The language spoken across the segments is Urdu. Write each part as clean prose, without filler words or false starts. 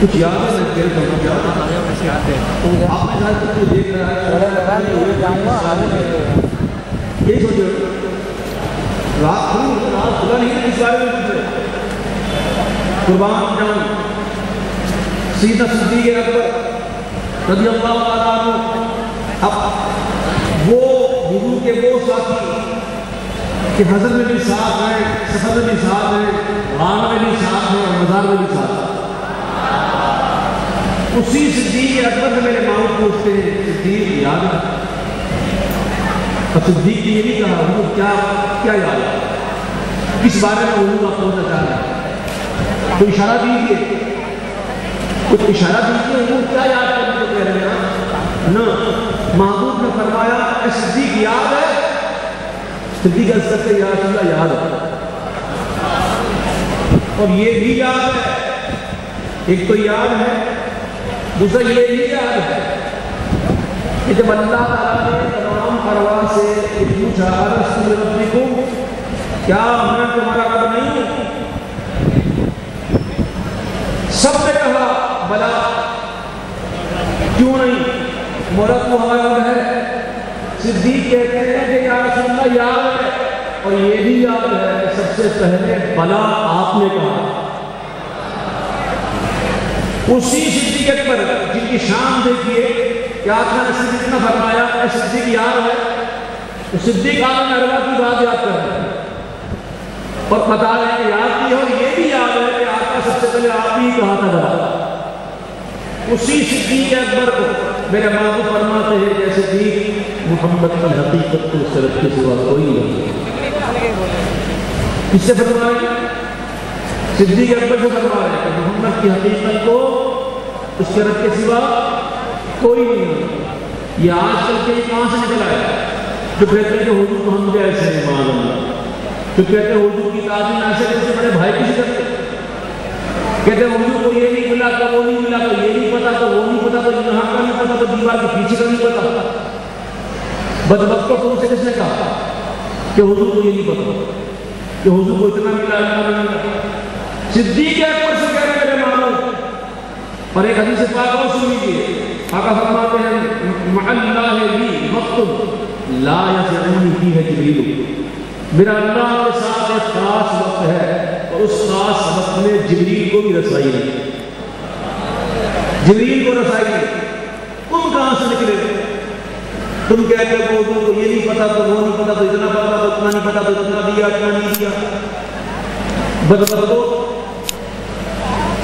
کچھ یاد ہے میں کہہ رہا ہوں آپ نے جہاں تک دیکھ رہا ہے یہ سوچو رات خدا نہیں ہے اس بارے میں پوچھے قربان جان سیدنا صدیق اکبر رضی اللہ تعالیٰ عنہ اب وہ وضو کے وہ ساتھی کہ حضر میں بھی ساتھ ہیں سفر میں بھی ساتھ ہیں غار میں بھی ساتھ ہیں اور مزار میں بھی ساتھ ہیں اسی صدیق اکبر سے میرے ماؤں پوچھتے ہیں صدیق یاد ہے اور صدیق نے یہ نہیں کہا وہ کیا یاد ہے کس بارے میں وضو آپ پوچھنا چاہ رہے ہیں کوئی اشارہ دیجیے کچھ اشارہ دیجیے وہ کیا یاد کرنے کو کہہ رہے ہیں نا محبوب نے فرمایا اے صدیق یاد ہے صدیق عرض کرتے یا رسول اللہ یاد ہے اور یہ بھی یاد ہے ایک تو یاد ہے دوسرا یہ بھی یاد ہے کہ جب اللہ تعالیٰ نے تمام ارواح سے پوچھا ارسل ربکم کیا میں تمہارا رب نہیں ہوں سب نے کہا بلا کیوں نہیں مورد کو ہمارا رب ہے صدیق کہتے ہیں کہ یا رسول اللہ یاد ہے اور یہ بھی یاد ہے سب سے پہلے بلا آپ نے کہا اسی صدیق اکبر جن کی شان دیکھیے کہ آپ نے صدیق نے فرمایا اے صدیق یاد ہے تو صدیق عالم ارواح کی بات یاد کر رہے ہیں اور بتا رہے ہیں کہ یاد کی اور یہ بھی یاد ہے کہ آپ کا سب سے پہلے آپ ہی کہا تھا بلا اسی صدیق اکبر کو میرے محبوب فرماتے ہیں کہ صدیق محمد کی حقیقت کو صرف کے سوا کوئی نہیں کس سے فرما رہے ہیں صدیق اکبر سے فرما رہے ہیں کہ محمد کی حقیقت کو اس کے رب کے سوا کوئی نہیں یہ آج کل کے کہاں سے نکلا ہے جو کہتے ہیں کہ حضور محمد ایسے ہیں مان اللہ جو کہتے ہیں حضور کی تعظیم ایسے جیسے بڑے بھائی کسی کرتے کہتے ہیں حضور کو یہ نہیں ملا تو وہ نہیں ملا تو یہ نہیں پتا تو وہ نہیں پتا تو یہاں کا نہیں پتا تو دیوار کے پیچھے کا نہیں پتا بدبختوں کو اسے کس نے کہا کہ حضور کو یہ نہیں پتا کہ حضور کو اتنا ملا اتنا نہیں ملا صدیق اکبر سے کہہ رہے میرے معلوم اور ایک حدیث پاک اور سن لیجیے آقا فرماتے ہیں مع اللہ لی وقت لا یسعنی فیہ جبریل میرا اللہ کے ساتھ ایک خاص وقت ہے اور اس خاص وقت میں جبریل کو بھی رسائی نہیں، جبریل کو رسائی نہیں۔ تم کہاں سے نکلے؟ تم کہتے ہو تو یہ نہیں پتا، تو وہ نہیں پتا، تو اتنا پتا، تو اتنا نہیں پتا، تو اتنا دیا، اتنا نہیں دیا۔ بتاؤ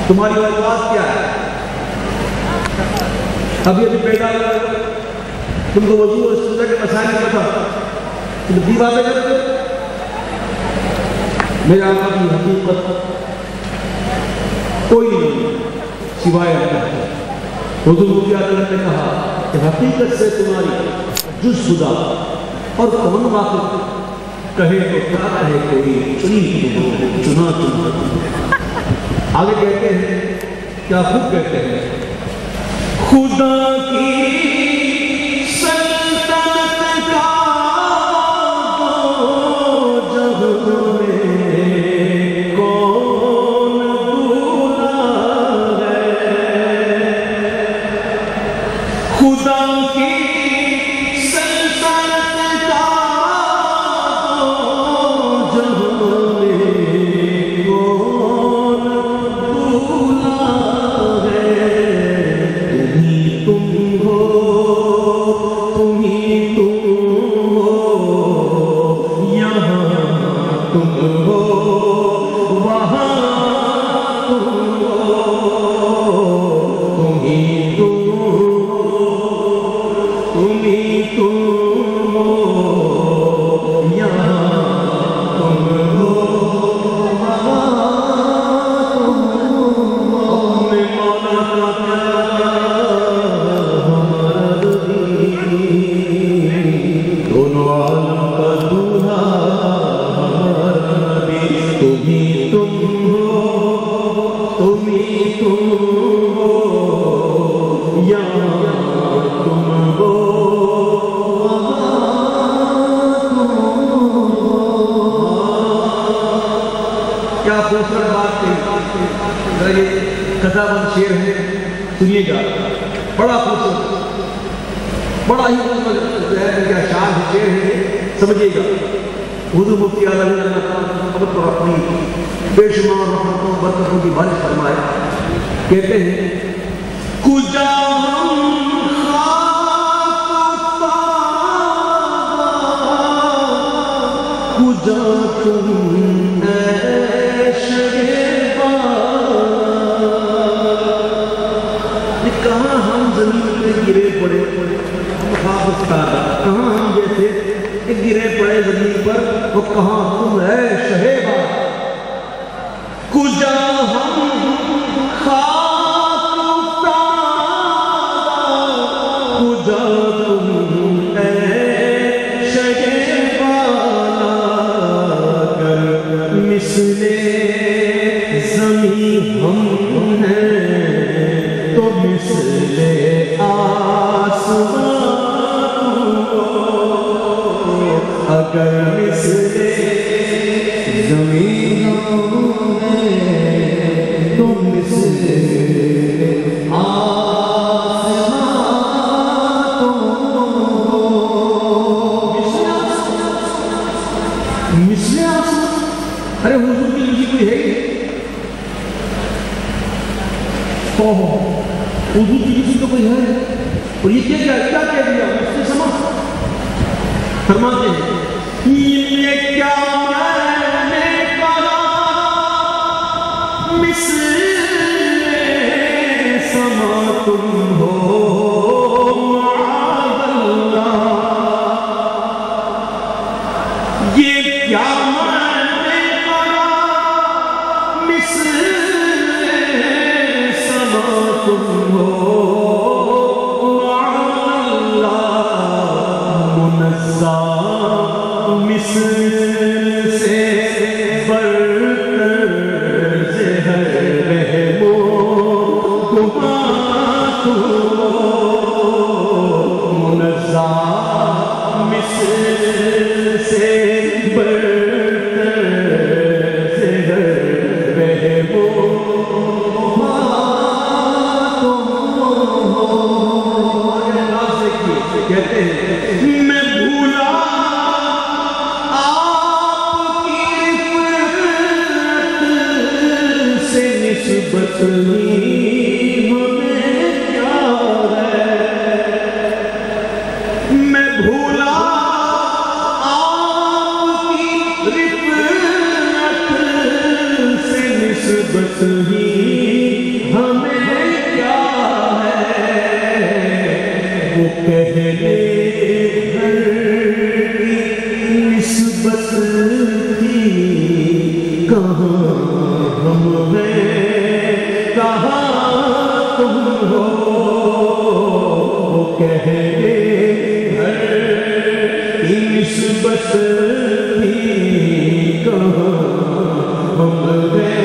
تمہاری اوقات کیا ہے؟ ابھی پیدا ہوا تم کو وضو اور سجدہ کے مسائل نہیں پتا، تم دی باتیں کرتے ہو۔ میرے آقا کی حقیقت کوئی نہیں سوائے اللہ۔ حضور مفتی اعظم نے کہا کہ حقیقت سے تمہاری جز خدا اور کون واقف کہے تو کیا کہے کوئی، چنی چنا چنا۔ آگے کہتے ہیں کیا خوب کہتے ہیں، خدا کی سلطنت کا جب میں کون بولا ہے، خدا کی سلطنت کا جب میں کون بولا ہے، تم ہو یہاں تم ہو وہاں تم ہی تم ہو یہاں تم ہو وہاں تم ہو۔ میں مولا دونوں عالم کا دولہا ہمارا نبی، تم ہی تم ہو یہاں تم ہو وہاں تم ہو۔ کیا خوبصورت بات تھی، ذرا یہ قطع بند شعر ہے، سنیے گا، بڑا خوبصورت، بڑا ہی خوبصورت ہے، کیا شان ہے، شعر ہے، سمجھیے گا۔ حضور مفتی اعظم نے قبر پر اپنی بے شمار رحمتوں برکتوں کی بارش فرمائے، کہتے ہیں کجا ہم خاک پا کجا تم کہاں ہم زمین پہ گرے پڑے، کہاں ہم جیسے گرے پڑے زمین پر، وہ کہاں تم ہے شہیبا، کجا ہم خاک کجا تم ہے شہیبا، گر مثل زمین ہم ہیں تو مثل آسمان، اگر مثل زمین ہم ہیں تو مثل آسمان تم ہو، مثل آسمان۔ ارے حضور کی لفظی کوئی ہے ہی حضور کی کسی کو کوئی ہے، اور یہ کیا کہہ دیا اس سے سما فرماتے ہیں یہ کیا میں نے کہا مثل سما تم ہو معاذ اللہ، یہ کیا میں نے کہا مثل تم ہو منزہ مثل سے برتر زہر رحم و گمان تم ہو، منزہ مثل سے برتر زہر رحم و گمان تم ہو۔ نسبت ہی ہمیں کیا ہے، وہ پہلے گھر کی نسبت تھی، کہاں ہم ہیں کہاں تم ہو، وہ پہلے گھر کی نسبت تھی، کہاں ہم ہیں